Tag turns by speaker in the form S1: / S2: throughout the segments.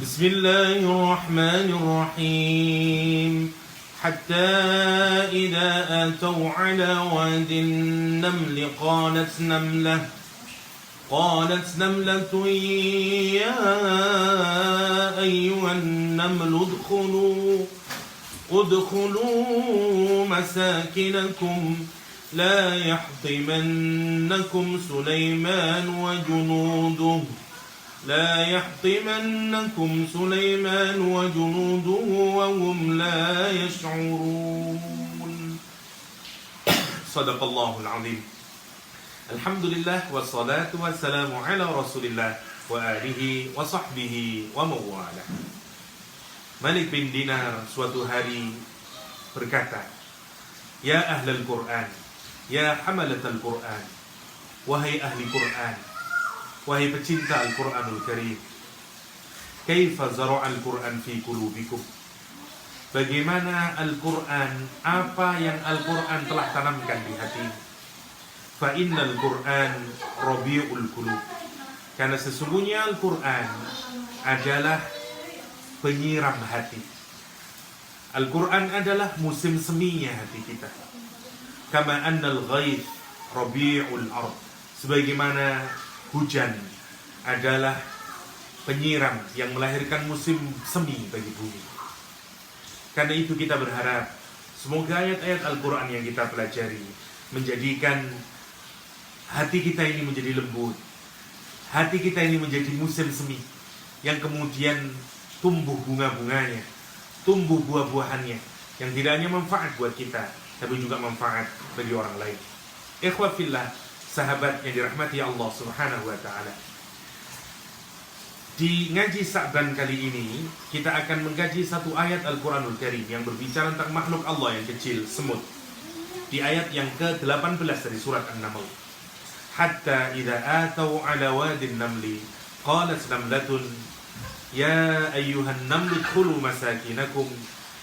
S1: Bismillahirrahmanirrahim. Hatta idza atau ala wadin namli qalat namlatun ya ayyuhan namlu udkhulu masakinakum la yahtimannakum Sulaiman wa junuduhu وهم لا يشعرون. Sadaqallahul azim. Alhamdulillah wassalatu wassalamu ala Rasulillah wa alihi wa sahbihi wa mawalah. Malik bin Dinar suatu hari berkata, "Ya ahlal Qur'an, ya hamalatal Qur'an, wahai ahli Qur'an, wahai pecinta Al-Quranul Karim, kaifa zara'al Quran fi qulubikum?" Bagaimana Al-Quran, apa yang Al-Quran telah tanamkan di hati? Fa innal Quran rabi'ul qulub. Karena sesungguhnya Al-Quran adalah penyiram hati. Al-Quran adalah musim seminya hati kita. Kama annal ghaith rabi'ul ard. Sebagaimana hujan adalah penyiram yang melahirkan musim semi bagi bumi. Karena itu kita berharap semoga ayat-ayat Al-Quran yang kita pelajari menjadikan hati kita ini menjadi lembut, hati kita ini menjadi musim semi yang kemudian tumbuh bunga-bunganya, tumbuh buah-buahannya yang tidak hanya manfaat buat kita tapi juga manfaat bagi orang lain. Ikhwah fillah, sahabat yang dirahmati Allah Subhanahu wa ta'ala. Di ngaji Sa'ban kali ini kita akan mengkaji satu ayat Al-Quranul Karim yang berbicara tentang makhluk Allah yang kecil, semut. Di ayat yang ke-18 dari surat An-Naml. Hatta idza atau ala wadin namli qalat namlatun ya ayyuhan namlu udkhulu masakinakum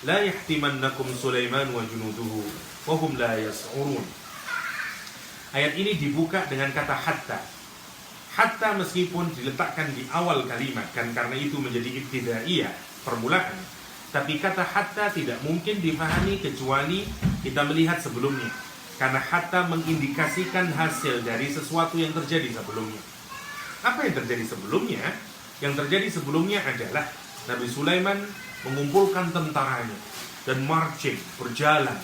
S1: la yahtimannakum Sulaiman wa junuduhu wa hum la yas'urun. Ayat ini dibuka dengan kata hatta. Hatta meskipun diletakkan di awal kalimat, kan karena itu menjadi ibtidaiyah, permulaan. Tapi kata hatta tidak mungkin dipahami kecuali kita melihat sebelumnya. Karena hatta mengindikasikan hasil dari sesuatu yang terjadi sebelumnya. Apa yang terjadi sebelumnya? Yang terjadi sebelumnya adalah Nabi Sulaiman mengumpulkan tentaranya dan marching, berjalan,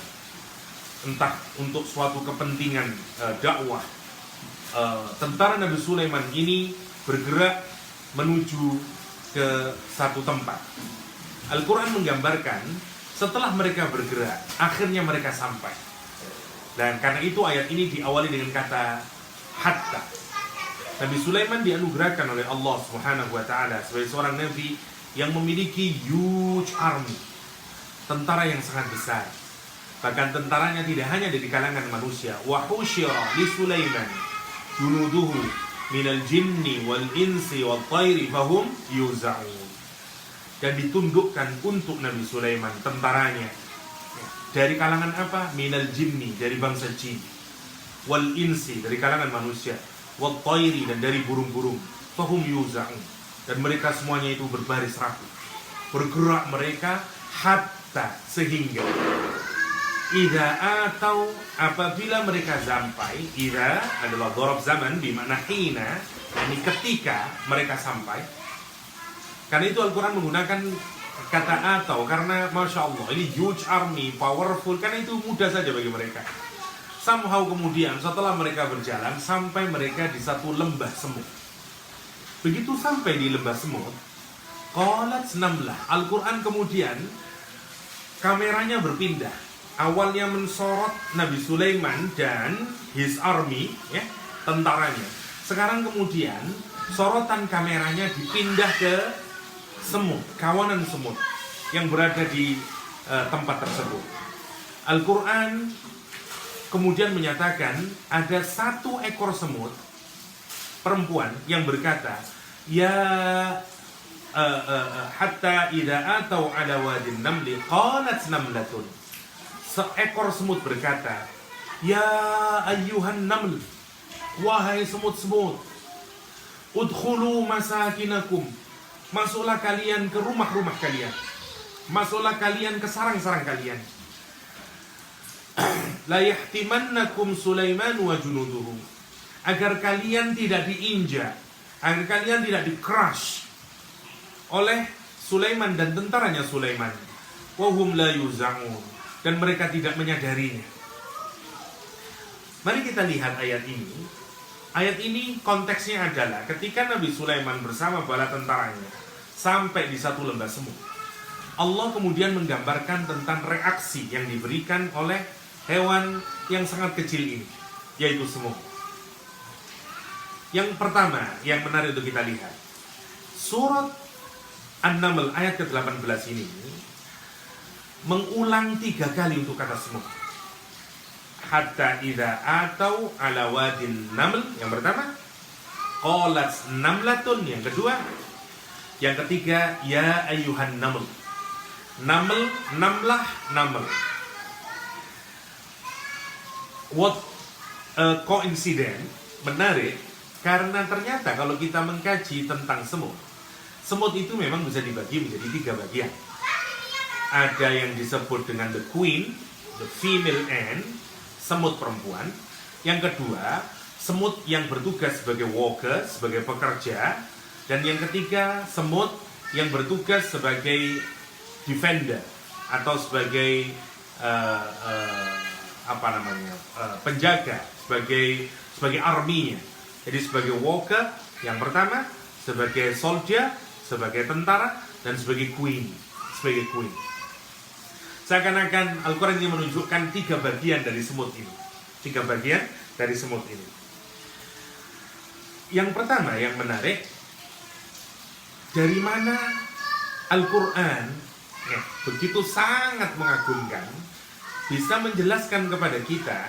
S1: entah untuk suatu kepentingan dakwah. Tentara Nabi Sulaiman ini bergerak menuju ke satu tempat. Al-Quran menggambarkan setelah mereka bergerak, akhirnya mereka sampai. Dan karena itu ayat ini diawali dengan kata hatta. Nabi Sulaiman dianugerahkan oleh Allah Subhanahu wa ta'ala sebagai seorang nabi yang memiliki huge army, tentara yang sangat besar. Bahkan tentaranya tidak hanya dari kalangan manusia. Wa husyira li Sulaiman junuduhu minal jinni wal insi wal tayri fahum yuza'un. Dan ditundukkan untuk Nabi Sulaiman tentaranya dari kalangan apa? Minal jinni, dari bangsa jin, wal insi, dari kalangan manusia, wal tayri, dan dari burung-burung, fahum yuza'un. Dan mereka semuanya itu berbaris rapi, bergerak mereka hatta, sehingga idza atau, apabila mereka sampai. Idza adalah dhorob zaman bimakna hina, ini ketika mereka sampai. Karena itu Al-Quran menggunakan kata atau, karena Masya Allah ini huge army, powerful, karena itu mudah saja bagi mereka. Somehow kemudian setelah mereka berjalan sampai mereka di satu lembah semut. Begitu sampai di lembah semut, qalat namlah, Al-Quran kemudian kameranya berpindah. Awalnya mensorot Nabi Sulaiman dan his army, ya, tentaranya. Sekarang kemudian sorotan kameranya dipindah ke semut, kawanan semut yang berada di tempat tersebut. Al-Quran kemudian menyatakan ada satu ekor semut perempuan yang berkata, ya hatta idza atau ala wadin namli qalat namlatun. Seekor semut berkata, ya ayyuhan naml, wahai semut-semut, udkhulu masakinakum, Masuklah kalian ke rumah-rumah kalian. Masuklah kalian ke sarang-sarang kalian. La yahtimannakum Sulaiman wa junuduhu. Agar kalian tidak diinjak, agar kalian tidak di-crush oleh Sulaiman dan tentaranya Sulaiman. Wa hum la yuz'un. Dan mereka tidak menyadarinya. Mari kita lihat ayat ini. Ayat ini konteksnya adalah ketika Nabi Sulaiman bersama bala tentaranya sampai di satu lembah semut. Allah kemudian menggambarkan tentang reaksi yang diberikan oleh hewan yang sangat kecil ini, yaitu semut. Yang pertama yang menarik untuk kita lihat, surat An-Naml ayat ke-18 ini mengulang 3 kali untuk kata semut. Hatta idza atau ala wadin naml, yang pertama, qalat namlatun, yang kedua, yang ketiga, ya ayyuhan naml. Naml, namlah, naml. What a coincidence, menarik, karena ternyata kalau kita mengkaji tentang semut, semut itu memang bisa dibagi menjadi 3 bagian. Ada yang disebut dengan the queen, the female ant, semut perempuan. Yang kedua, semut yang bertugas sebagai worker, sebagai pekerja. Dan yang ketiga, semut yang bertugas sebagai defender atau sebagai penjaga, sebagai army-nya. Jadi sebagai worker yang pertama, sebagai soldier, sebagai tentara, dan sebagai queen. Seakan-akan Al-Quran ini menunjukkan 3 bagian dari semut ini. 3 bagian dari semut ini. Yang pertama yang menarik, dari mana Al-Quran begitu sangat mengagumkan, bisa menjelaskan kepada kita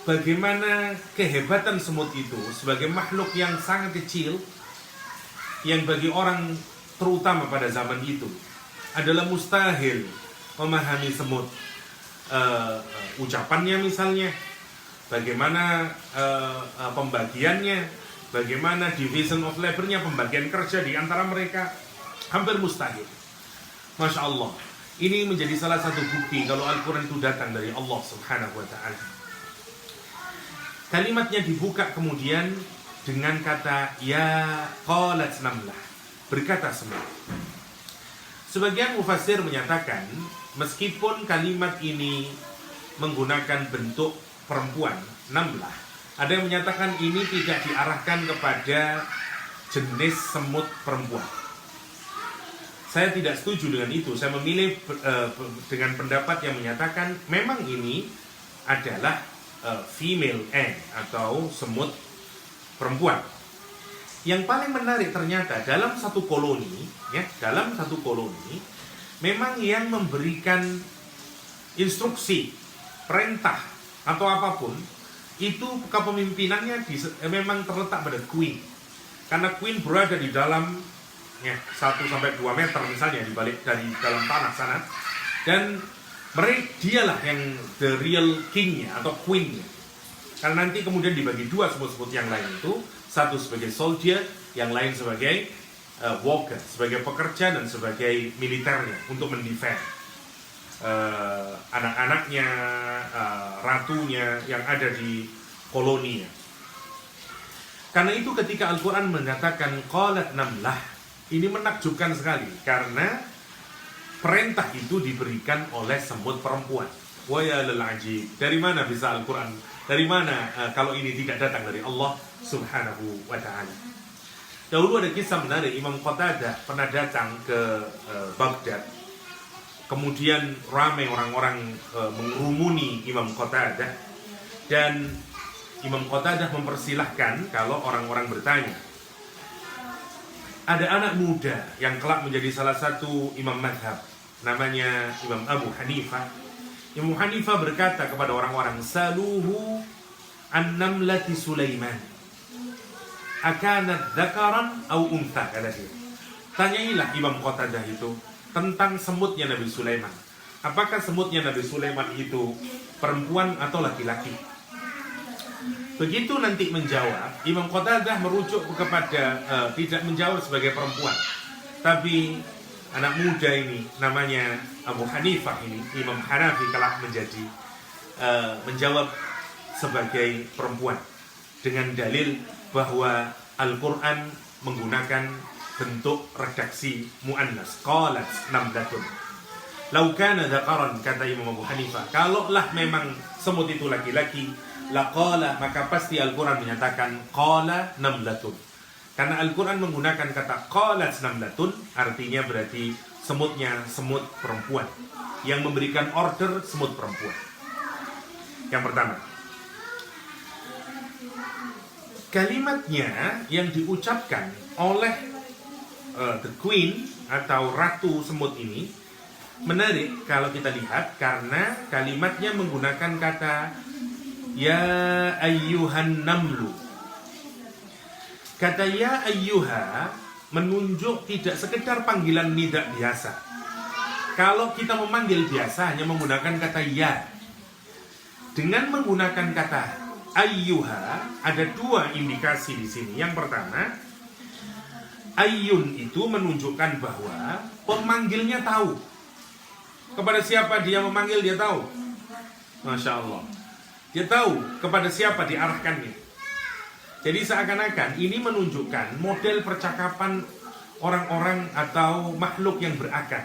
S1: bagaimana kehebatan semut itu sebagai makhluk yang sangat kecil, yang bagi orang terutama pada zaman itu adalah mustahil memahami semut. Ucapannya misalnya, bagaimana pembagiannya, bagaimana division of labor-nya, pembagian kerja di antara mereka, hampir mustahil. Masya Allah, ini menjadi salah satu bukti kalau Al-Quran itu datang dari Allah Subhanahu wa Ta'ala. Kalimatnya dibuka kemudian dengan kata ya qalat namlah, berkata semut. Sebagian mufassir menyatakan meskipun kalimat ini menggunakan bentuk perempuan, namlah, ada yang menyatakan ini tidak diarahkan kepada jenis semut perempuan. Saya tidak setuju dengan itu. Saya memilih dengan pendapat yang menyatakan memang ini adalah female ant atau semut perempuan. Yang paling menarik ternyata dalam satu koloni, memang yang memberikan instruksi, perintah atau apapun itu kepemimpinannya memang terletak pada queen. Karena queen berada di dalam 1-2 meter misalnya di balik dari dalam tanah sana, dan dialah yang the real king-nya atau queen-nya. Karena nanti kemudian dibagi 2 semut-semut yang lain itu, satu sebagai soldier, yang lain sebagai worker, sebagai pekerja dan sebagai militernya untuk mendefend anak-anaknya, ratunya yang ada di koloninya. Karena itu ketika Al-Quran mengatakan qalat namlah, ini menakjubkan sekali karena perintah itu diberikan oleh semut perempuan. Wa ya lal ajib. Dari mana bisa Al-Quran? Dari mana kalau ini tidak datang dari Allah Subhanahu wa Ta'ala? Dahulu ada kisah menarik. Imam Qatadah pernah datang ke Baghdad. Kemudian ramai orang-orang mengerumuni Imam Qatadah, dan Imam Qatadah mempersilahkan kalau orang-orang bertanya. Ada anak muda yang kelak menjadi salah satu imam madhab, namanya Imam Abu Hanifah. Imam Hanifah berkata kepada orang-orang, saluhu an-namlati Sulaiman, akanat dzakaran au untha, kata dia. Tanyailah Imam Qatadah itu tentang semutnya Nabi Sulaiman. Apakah semutnya Nabi Sulaiman itu perempuan atau laki-laki? Begitu nanti menjawab, Imam Qatadah merujuk kepada tidak menjawab sebagai perempuan, tapi anak muda ini namanya Abu Hanifah ini, Imam Hanafi kelak menjadi menjawab sebagai perempuan dengan dalil bahwa Al-Quran menggunakan bentuk redaksi muannas, qalat namlatun. Lau kana dzakaran, kata Imam Abu Hanifah, kalaulah memang semut itu laki-laki, laqala, maka pasti Al-Quran menyatakan qala namlatun. Karena Al-Quran menggunakan kata qalat namlatun, artinya berarti semutnya semut perempuan, yang memberikan order semut perempuan. Yang pertama, kalimatnya yang diucapkan oleh the queen atau ratu semut ini menarik kalau kita lihat, karena kalimatnya menggunakan kata ya ayyuhan namlu. Kata ya ayyuha menunjuk tidak sekedar panggilan nida biasa. Kalau kita memanggil biasa hanya menggunakan kata ya. Dengan menggunakan kata ayyuha ada dua indikasi di sini. Yang pertama, ayyun itu menunjukkan bahwa pemanggilnya tahu. Kepada siapa dia memanggil, dia tahu. Masya Allah. Dia tahu kepada siapa diarahkannya. Jadi seakan-akan ini menunjukkan model percakapan orang-orang atau makhluk yang berakal.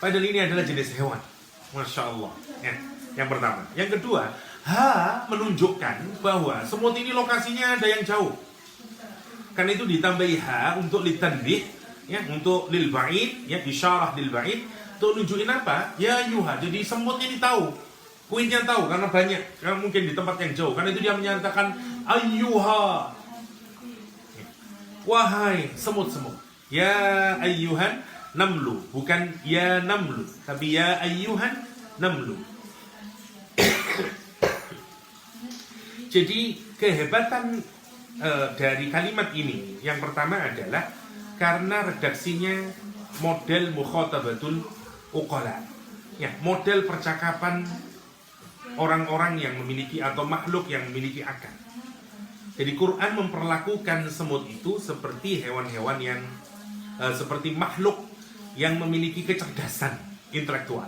S1: Padahal ini adalah jenis hewan. Masya Allah. Ya. Yang pertama. Yang kedua, ha menunjukkan bahwa semut ini lokasinya ada yang jauh. Karena itu ditambahi ha untuk litanbih, ya, untuk lil ba'id, ya, isyarah lil ba'id, untuk nunjukin apa? Ya yuha. Jadi semut ini tahu. Kuitnya tahu karena banyak. Karena mungkin di tempat yang jauh. Karena itu dia menyatakan ayyuha. Wahai semut-semut. Ya ayyuhan namlu. Bukan ya namlu, tapi ya ayyuhan namlu. Jadi kehebatan dari kalimat ini yang pertama adalah karena redaksinya model mukhatabatul uqala, ya, model percakapan orang-orang yang memiliki atau makhluk yang memiliki akal. Jadi Quran memperlakukan semut itu seperti hewan-hewan yang seperti makhluk yang memiliki kecerdasan intelektual.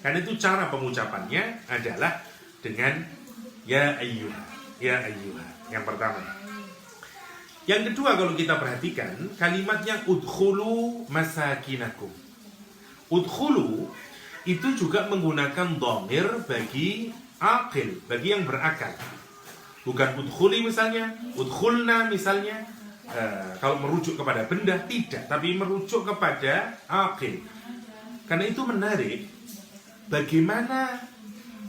S1: Karena itu cara pengucapannya adalah dengan ya ayyuha, ya ayyuha. Yang pertama. Yang kedua, kalau kita perhatikan kalimatnya udkhulu masakinakum. Udkhulu itu juga menggunakan dhamir bagi aqil, bagi yang berakal. Bukan udkhuli misalnya, udkhulna misalnya. Kalau merujuk kepada benda tidak, tapi merujuk kepada aqil. Karena itu menarik bagaimana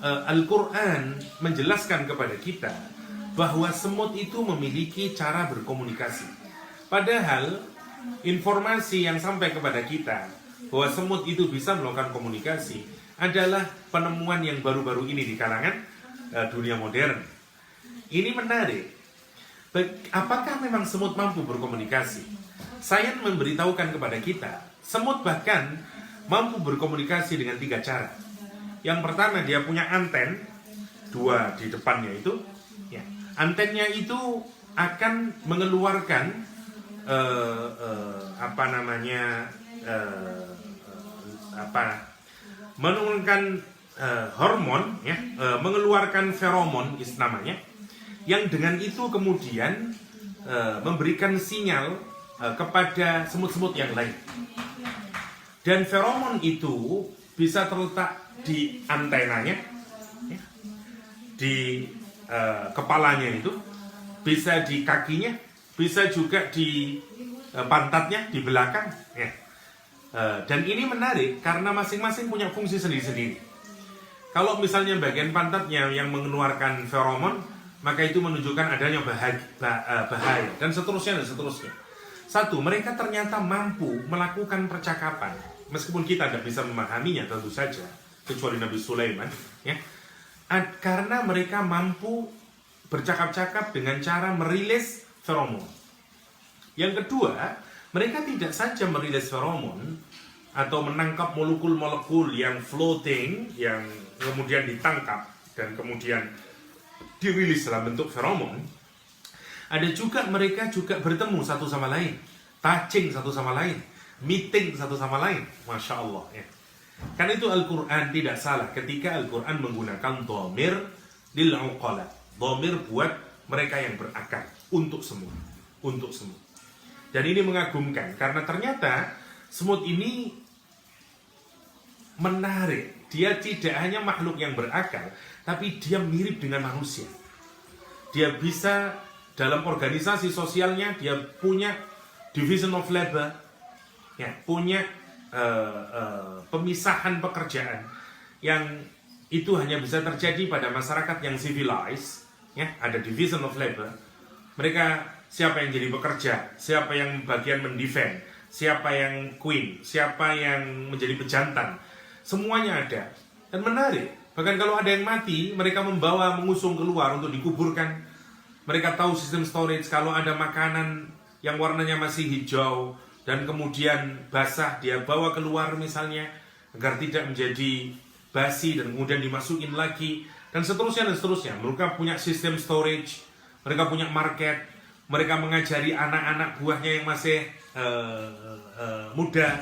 S1: Al-Quran menjelaskan kepada kita bahwa semut itu memiliki cara berkomunikasi. Padahal informasi yang sampai kepada kita bahwa semut itu bisa melakukan komunikasi adalah penemuan yang baru-baru ini di kalangan dunia modern. Ini menarik. Apakah memang semut mampu berkomunikasi? Sains memberitahukan kepada kita, semut bahkan mampu berkomunikasi dengan 3 cara. Yang pertama, dia punya anten 2 di depannya itu, ya. Antennya itu akan mengeluarkan mengeluarkan hormon, ya, mengeluarkan feromon namanya, yang dengan itu kemudian memberikan sinyal kepada semut-semut yang lain. Dan feromon itu bisa terletak di antenanya, ya, di kepalanya itu, bisa di kakinya, bisa juga di pantatnya, di belakang, ya. Dan ini menarik karena masing-masing punya fungsi sendiri-sendiri. Kalau misalnya bagian pantatnya yang mengeluarkan feromon, maka itu menunjukkan adanya bahaya, dan seterusnya dan seterusnya. Satu, mereka ternyata mampu melakukan percakapan meskipun kita tidak bisa memahaminya tentu saja, kecuali Nabi Sulaiman, ya, karena mereka mampu bercakap-cakap dengan cara merilis feromon. Yang kedua, mereka tidak saja merilis feromon atau menangkap molekul-molekul yang floating, yang kemudian ditangkap dan kemudian dirilis dalam bentuk feromon, ada juga mereka juga bertemu satu sama lain, touching satu sama lain, meeting satu sama lain. Masya Allah ya. Karena itu Al-Quran tidak salah ketika Al-Quran menggunakan dhamir lil uqala, dhamir buat mereka yang berakal, untuk semua, untuk semua. Dan ini mengagumkan karena ternyata semut ini menarik. Dia tidak hanya makhluk yang berakal, tapi dia mirip dengan manusia. Dia bisa dalam organisasi sosialnya, dia punya division of labor, ya, punya pemisahan pekerjaan yang itu hanya bisa terjadi pada masyarakat yang civilized, ya, ada division of labor. Mereka siapa yang jadi pekerja, siapa yang bagian mendefend, siapa yang queen, siapa yang menjadi pejantan, semuanya ada. Dan menarik, bahkan kalau ada yang mati, mereka membawa, mengusung keluar untuk dikuburkan. Mereka tahu sistem storage, kalau ada makanan yang warnanya masih hijau dan kemudian basah, dia bawa keluar misalnya agar tidak menjadi basi dan kemudian dimasukin lagi, dan seterusnya dan seterusnya. Mereka punya sistem storage, mereka punya market, mereka mengajari anak-anak buahnya yang masih muda,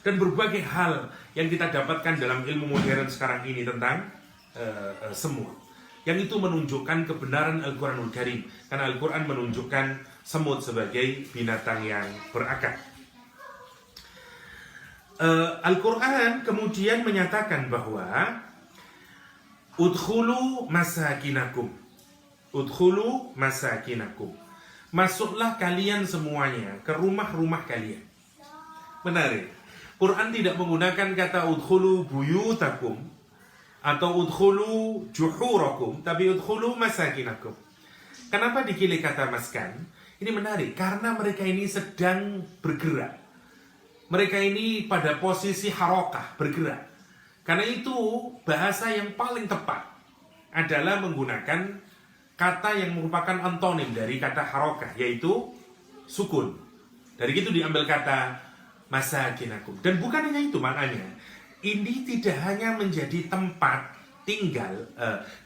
S1: dan berbagai hal yang kita dapatkan dalam ilmu modern sekarang ini tentang semut. Yang itu menunjukkan kebenaran Al-Quranul Karim, karena Al-Quran menunjukkan semut sebagai binatang yang berakal. Al-Quran kemudian menyatakan bahwa udkhulu masakinakum, udkhulu masakinakum, masuklah kalian semuanya ke rumah-rumah kalian. Menarik, Quran tidak menggunakan kata udkhulu buyutakum atau udkhulu juhurakum, tapi udkhulu masakinakum. Kenapa dipilih kata maskan? Ini menarik, karena mereka ini sedang bergerak. Mereka ini pada posisi harokah, bergerak. Karena itu bahasa yang paling tepat adalah menggunakan kata yang merupakan antonim dari kata harokah, yaitu sukun. Dari itu diambil kata masakinakum. Dan bukan hanya itu maknanya. Ini tidak hanya menjadi tempat tinggal,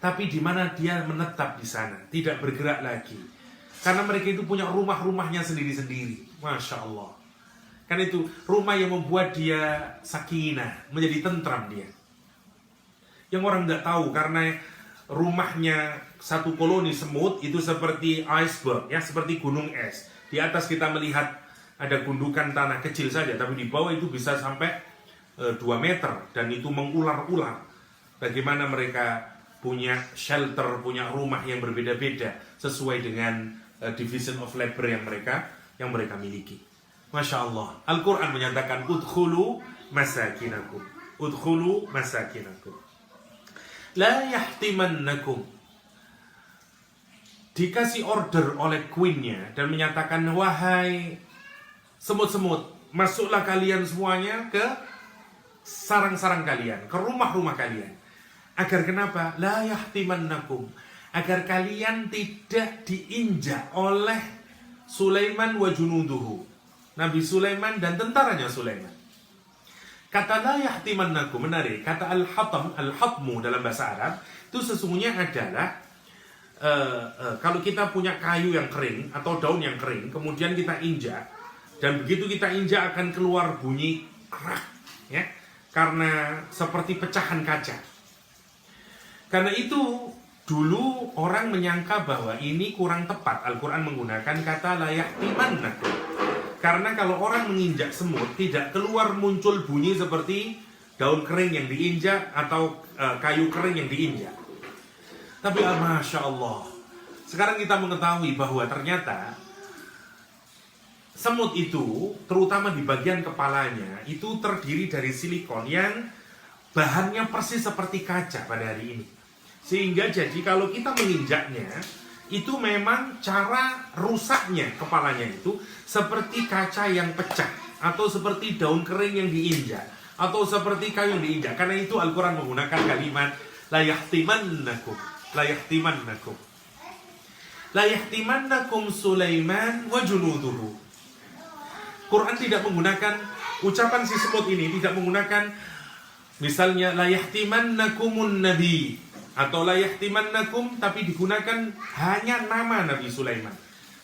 S1: tapi di mana dia menetap di sana, tidak bergerak lagi. Karena mereka itu punya rumah-rumahnya sendiri-sendiri. Masya Allah. Karena itu rumah yang membuat dia sakinah, menjadi tentram dia. Yang orang tidak tahu, karena rumahnya satu koloni semut itu seperti iceberg, ya, seperti gunung es. Di atas kita melihat ada gundukan tanah kecil saja, tapi di bawah itu bisa sampai 2 meter, dan itu mengular-ular. Bagaimana mereka punya shelter, punya rumah yang berbeda-beda sesuai dengan division of labor yang mereka miliki. Masya Allah. Al-Quran menyatakan udkhulu masakinakum, udkhulu masakinakum, la yahtimannakum. Dikasih order oleh queennya dan menyatakan, wahai semut-semut, masuklah kalian semuanya ke sarang-sarang kalian, ke rumah-rumah kalian. Agar kenapa? La yahtimannakum, agar kalian tidak diinjak oleh Sulaiman wa junuduhu, Nabi Sulaiman dan tentaranya Sulaiman. Kata la yahtimannakum, menarik. Kata al-hatmu dalam bahasa Arab itu sesungguhnya adalah kalau kita punya kayu yang kering atau daun yang kering, kemudian kita injak, dan begitu kita injak akan keluar bunyi krak, ya, karena seperti pecahan kaca. Karena itu dulu orang menyangka bahwa ini kurang tepat. Al-Quran menggunakan kata la yahtimannakum, karena kalau orang menginjak semut tidak keluar muncul bunyi seperti daun kering yang diinjak atau kayu kering yang diinjak. Tapi Masya Allah, sekarang kita mengetahui bahwa ternyata semut itu, terutama di bagian kepalanya, itu terdiri dari silikon yang bahannya persis seperti kaca pada hari ini. Sehingga jadi kalau kita menginjaknya, itu memang cara rusaknya kepalanya itu seperti kaca yang pecah, atau seperti daun kering yang diinjak, atau seperti kayu yang diinjak. Karena itu Al-Quran menggunakan kalimat la yahtimannakum, la yahtimannakum, la yahtimannakum Sulaiman wa junuduhu. Quran tidak menggunakan ucapan si semut ini, tidak menggunakan misalnya la yahtimannakumun nabi, atau la yahtimannakum, tapi digunakan hanya nama Nabi Sulaiman,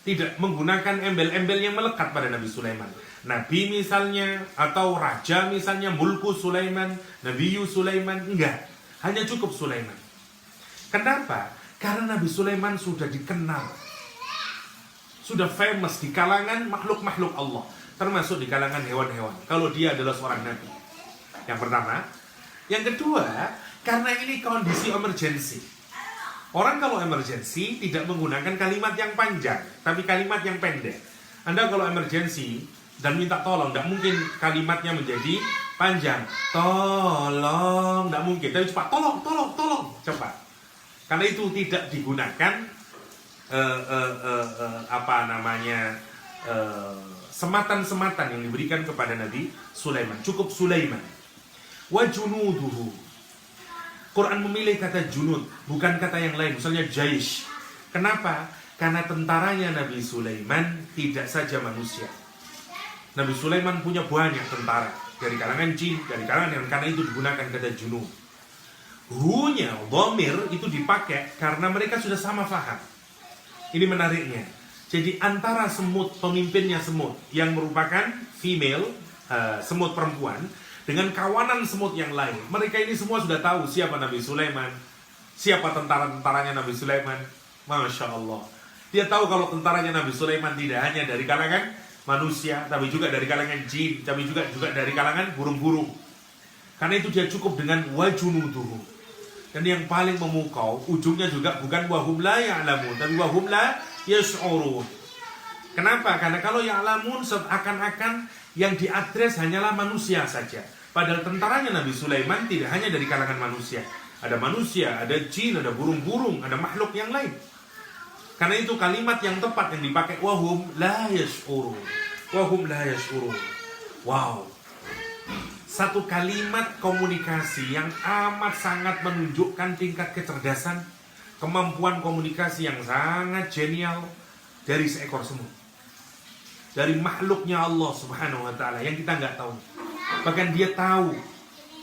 S1: tidak menggunakan embel-embel yang melekat pada Nabi Sulaiman. Nabi misalnya, atau raja misalnya, mulku Sulaiman, Nabiyu Sulaiman, enggak, hanya cukup Sulaiman. Kenapa? Karena Nabi Sulaiman sudah dikenal, sudah famous di kalangan makhluk-makhluk Allah, termasuk di kalangan hewan-hewan, kalau dia adalah seorang nabi. Yang pertama. Yang kedua, karena ini kondisi emergency. Orang kalau emergency tidak menggunakan kalimat yang panjang, tapi kalimat yang pendek. Anda kalau emergency dan minta tolong, tidak mungkin kalimatnya menjadi panjang. Tolong, tidak mungkin. Tapi cepat, tolong, cepat. Karena itu tidak digunakan sematan-sematan yang diberikan kepada Nabi Sulaiman. Cukup Sulaiman. Wa junuduhu. Quran memilih kata junud, bukan kata yang lain, misalnya jaish. Kenapa? Karena tentaranya Nabi Sulaiman tidak saja manusia. Nabi Sulaiman punya banyak tentara, dari kalangan jin, dari kalangan yang, karena itu digunakan kata junud. Hu-nya, dhamir, itu dipakai karena mereka sudah sama faham. Ini menariknya. Jadi antara semut, pemimpinnya semut, yang merupakan female, semut perempuan, dengan kawanan semut yang lain, mereka ini semua sudah tahu siapa Nabi Sulaiman, siapa tentara-tentaranya Nabi Sulaiman. Masya Allah. Dia tahu kalau tentaranya Nabi Sulaiman tidak hanya dari kalangan manusia, tapi juga dari kalangan jin, tapi juga dari kalangan burung-burung. Karena itu dia cukup dengan wajunuduhu. Dan yang paling memukau, ujungnya juga bukan wahum la ya'lamun, tapi wahum la yash'urun. Kenapa? Karena kalau ya'lamun seakan-akan yang diadres hanyalah manusia saja. Padahal tentaranya Nabi Sulaiman tidak hanya dari kalangan manusia. Ada manusia, ada jin, ada burung-burung, ada makhluk yang lain. Karena itu kalimat yang tepat yang dipakai wahum la yash'urun. Wahum la yash'urun. Wow. Satu kalimat komunikasi yang amat sangat menunjukkan tingkat kecerdasan, kemampuan komunikasi yang sangat genial dari seekor semut. Dari makhluknya Allah Subhanahu wa ta'ala yang kita nggak tahu. Bahkan dia tahu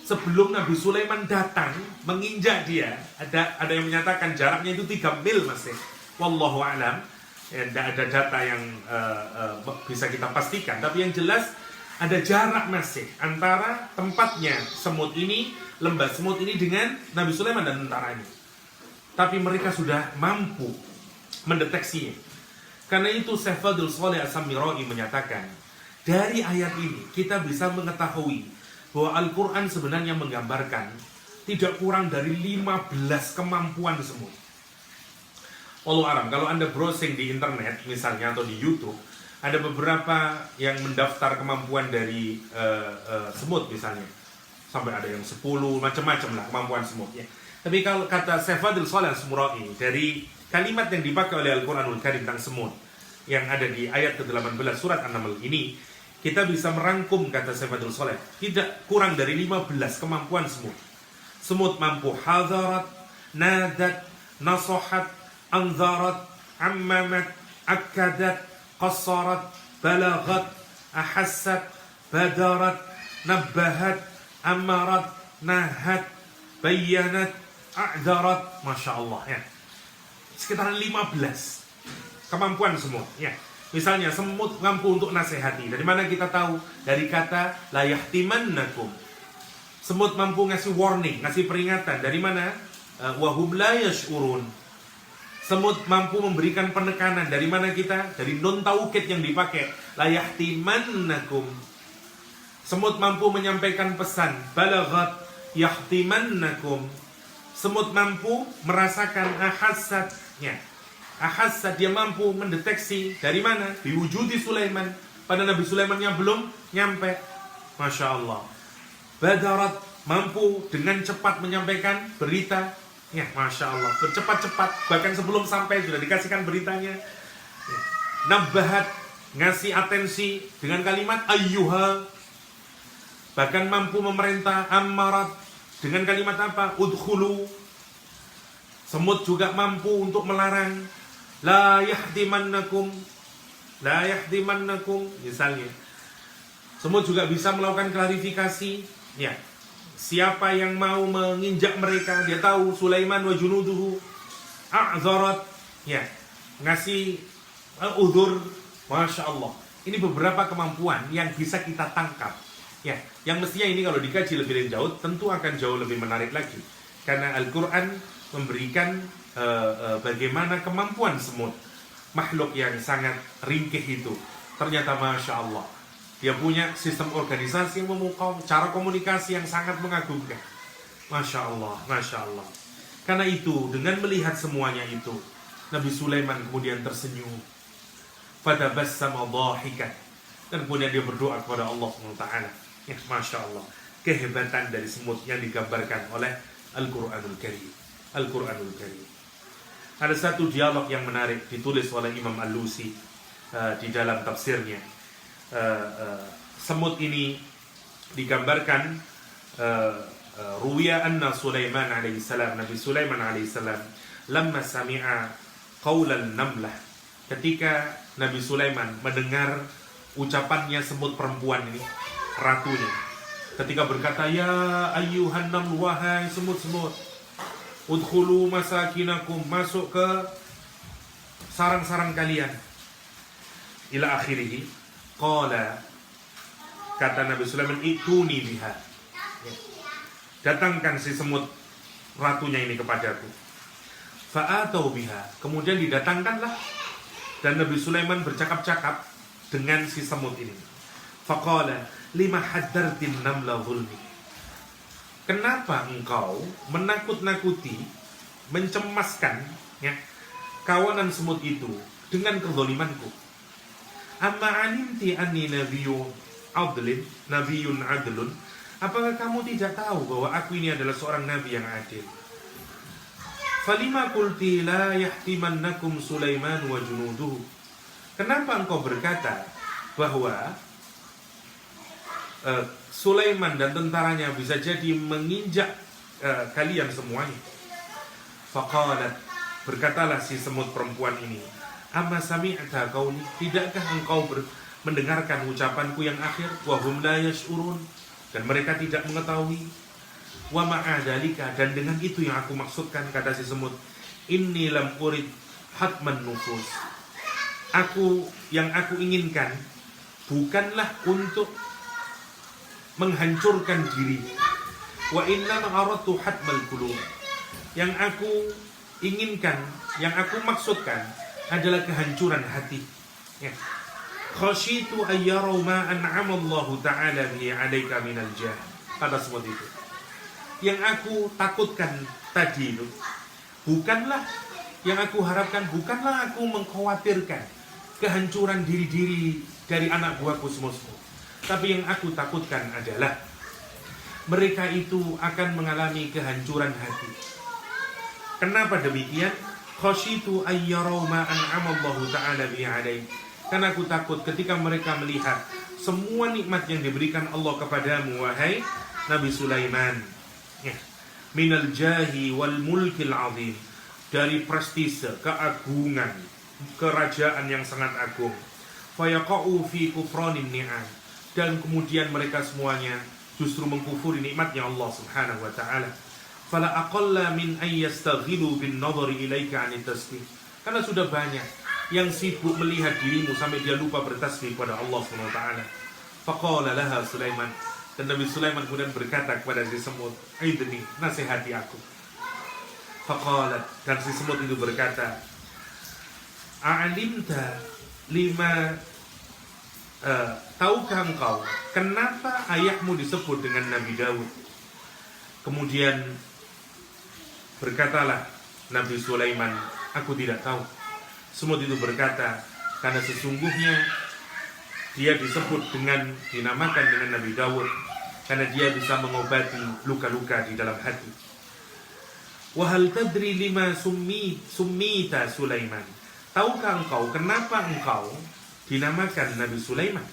S1: sebelum Nabi Sulaiman datang menginjak dia, ada yang menyatakan jaraknya itu 3 mil masih. Wallahu a'lam. Tidak ada data yang bisa kita pastikan, tapi yang jelas ada jarak masih antara tempatnya semut ini, lembah semut ini dengan Nabi Sulaiman dan tentaranya. Tapi mereka sudah mampu mendeteksinya. Karena itu Syekh Fadl Shalih As-Samirai menyatakan, dari ayat ini kita bisa mengetahui bahwa Al-Quran sebenarnya menggambarkan tidak kurang dari 15 kemampuan semut. Wallahu a'lam. Kalau Anda browsing di internet misalnya atau di YouTube, ada beberapa yang mendaftar kemampuan dari semut misalnya. Sampai ada yang 10, macam-macam lah kemampuan semut ya. Tapi kalau kata Syekh Fadl Shalih As-Samirai, dari kalimat yang dipakai oleh Al-Quranul Karim tentang semut yang ada di ayat ke-18 surat An-Naml ini, kita bisa merangkum kata Syekh Fadl Shalih, tidak kurang dari 15 kemampuan semut. Semut mampu hadarat, nadat, nasohat, anzarat, ammamat, akadat, qassarat, balagat, ahassat, badarat, nabbahat, amarat, nahat, bayyanat, a'darat. Masya Allah ya. Sekitaran 15 kemampuan semut ya. Misalnya semut mampu untuk nasihati. Dari mana kita tahu? Dari kata la yahtimannakum. Semut mampu ngasih warning, ngasih peringatan. Dari mana? Wahum la yash'urun. Semut mampu memberikan penekanan. Dari mana kita? Dari nun taukid yang dipakai. La yahtimannakum. Semut mampu menyampaikan pesan. Balagat yahtimannakum. Semut mampu merasakan ahassatnya. Ahassat, dia mampu mendeteksi dari mana? Biwujudi Sulaiman. Pada Nabi Sulaiman yang belum nyampe. Masya Allah. Badarat, mampu dengan cepat menyampaikan berita. Ya, Masya Allah. Bercepat-cepat. Bahkan sebelum sampai sudah dikasihkan beritanya. Nabbahat, ngasih atensi dengan kalimat ayyuha. Bahkan mampu memerintah. Ammarat, dengan kalimat apa? Udkhulu. Semut juga mampu untuk melarang. La yahdimannakum. La yahdimannakum. Misalnya. Semut juga bisa melakukan klarifikasi. Ya. siapa yang mau menginjak mereka, dia tahu Sulaiman wa junuduhu a'zarat, ya, ngasih udzur. Masya Allah, ini beberapa kemampuan yang bisa kita tangkap, ya, yang mestinya ini kalau dikaji lebih jauh tentu akan jauh lebih menarik lagi, karena Al-Quran memberikan bagaimana kemampuan semut, makhluk yang sangat ringkih itu. Ternyata Masya Allah, dia punya sistem organisasi yang memukau, cara komunikasi yang sangat mengagumkan. Masya Allah, Masya Allah. Karena itu, dengan melihat semuanya itu, Nabi Sulaiman kemudian tersenyum. Fatabassama dhahikan. Dan kemudian dia berdoa kepada Allah SWT. Ya, Masya Allah, kehebatan dari semut yang digambarkan oleh Al-Quranul Karim. Al-Quranul Karim. Ada satu dialog yang menarik ditulis oleh Imam Al-Lusi di dalam tafsirnya. Semut ini digambarkan, ruwiya anna Sulaiman alaihissalam, Nabi Sulaiman alaihissalam, lamma sami'a qawlan namlah, ketika Nabi Sulaiman mendengar ucapannya semut perempuan ini, ratunya, ketika berkata, ya ayyuhan naml, wahai semut-semut, udkhulu masakinakum, masuk ke sarang-sarang kalian, ila akhirih. Qala, kata Nabi Sulaiman, ituni biha, datangkan si semut ratunya ini kepadaku. Fa'atau biha, kemudian didatangkanlah. Dan Nabi Sulaiman bercakap-cakap dengan si semut ini. Faqala, lima haddartin namla zulmi, kenapa engkau menakut-nakuti, mencemaskan, ya, kawanan semut itu dengan kezalimanku? Amma alimti anni nabiyyun adlun, apakah kamu tidak tahu bahwa aku ini adalah seorang nabi yang adil? Falima qulti la yahtimannakum Sulaiman wa junuduhu, kenapa engkau berkata bahwa Sulaiman dan tentaranya bisa jadi menginjak kalian semuanya? Faqalat, berkatalah si semut perempuan ini, amma sami'ta qauli, tidakkah engkau mendengarkan ucapanku yang akhir? Wa hum la yash'urun, dan mereka tidak mengetahui. Wa ma'adalika, dan dengan itu yang aku maksudkan, kata si semut, inni lam urid hatman nufus, yang aku inginkan bukanlah untuk menghancurkan diri. Wa inna ma'aradtu hatmal qulub, yang aku inginkan, yang aku maksudkan adalah kehancuran hati, ya. Khasyitu ayyarau ma an'ama Allah ta'ala bihi 'alaika minal jah, kata semut itu, yang aku takutkan tadi itu bukanlah, yang aku harapkan bukanlah aku mengkhawatirkan kehancuran diri-diri dari anak buahku semut-semut, tapi yang aku takutkan adalah mereka itu akan mengalami kehancuran hati. Kenapa demikian? Khasyitu ayyarau ma an'ama Allah ta'ala bihi 'alaik, karena aku takut ketika mereka melihat semua nikmat yang diberikan Allah kepadamu, wahai Nabi Sulaiman, ya, minal jahi wal mulkil azim, dari prestise, keagungan, kerajaan yang sangat agung. Fayaqa'u fi kufranin ni'am, dan kemudian mereka semuanya justru mengkufuri nikmatnya Allah Subhanahu wa taala. Fala aqalla min ay yastaghilu bin nadhari ilaika 'an tasbih, karena sudah banyak yang sibuk melihat dirimu sampai dia lupa bertasbih kepada Allah Subhanahu wa taala. Faqala laha Sulaiman, dan Nabi Sulaiman kemudian berkata kepada si semut, aidni, nasihati aku. Faqalat, dan si semut itu berkata, a'alimta lima, tahukah engkau kenapa ayahmu disebut dengan Nabi Daud? Kemudian berkatalah Nabi Sulaiman, aku tidak tahu. Semut itu berkata, karena sesungguhnya dia dinamakan dengan Nabi Daud karena dia bisa mengobati luka-luka di dalam hati. Wa hal tadri lima summita Sulaiman, tahukah engkau kenapa engkau dinamakan Nabi Sulaiman?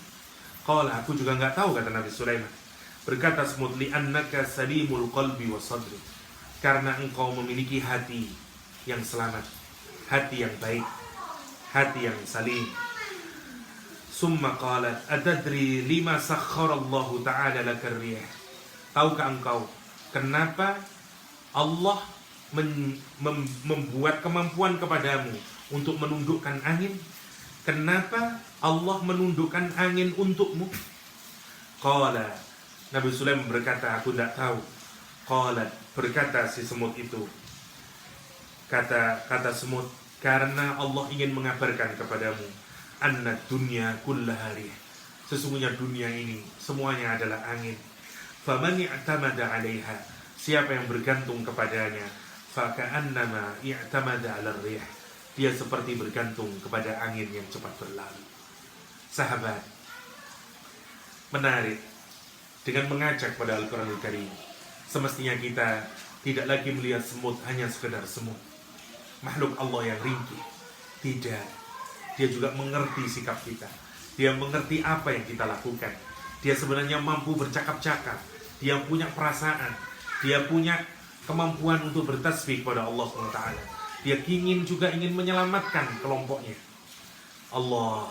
S1: Qala, aku juga enggak tahu, kata Nabi Sulaiman. Berkata semut, li annaka salimul qalbi wa sadri, karena engkau memiliki hati yang selamat, hati yang baik, hati yang salim. Summa qalat, atadri lima sakharallahu ta'ala lakar riyah, tahukah engkau kenapa Allah membuat kemampuan kepadamu untuk menundukkan angin? Kenapa Allah menundukkan angin untukmu? Qala, Nabi Sulaiman berkata, aku tidak tahu. Qala, berkata si semut itu, kata semut, karena Allah ingin mengabarkan kepadamu, anna dunya kullaha rih, sesungguhnya dunia ini semuanya adalah angin. Faman i'tamada 'alaiha, siapa yang bergantung kepadanya, faka'annama i'tamada 'ala rih, dia seperti bergantung kepada angin yang cepat berlalu. Sahabat, menarik dengan mengajak pada Al-Quranul Karim. Semestinya kita tidak lagi melihat semut hanya sekedar semut, makhluk Allah yang ringkih. Tidak, dia juga mengerti sikap kita. Dia mengerti apa yang kita lakukan. Dia sebenarnya mampu bercakap-cakap. Dia punya perasaan. Dia punya kemampuan untuk bertasbih kepada Allah SWT. Dia ingin menyelamatkan kelompoknya. Allah,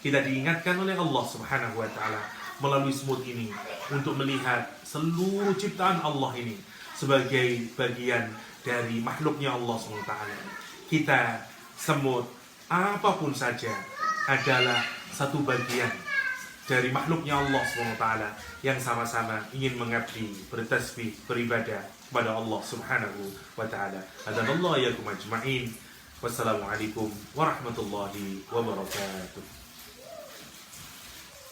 S1: kita diingatkan oleh Allah Subhanahu wa Ta'ala melalui semut ini untuk melihat seluruh ciptaan Allah ini sebagai bagian dari makhluknya Allah SWT. Kita, semut, apapun saja adalah satu bagian dari makhluknya Allah SWT yang sama-sama ingin mengabdi, bertasbih, beribadah kepada Allah Subhanahu wa Ta'ala. Hadanallahu iyyakum ajma'in. Wassalamualaikum warahmatullahi wabarakatuh.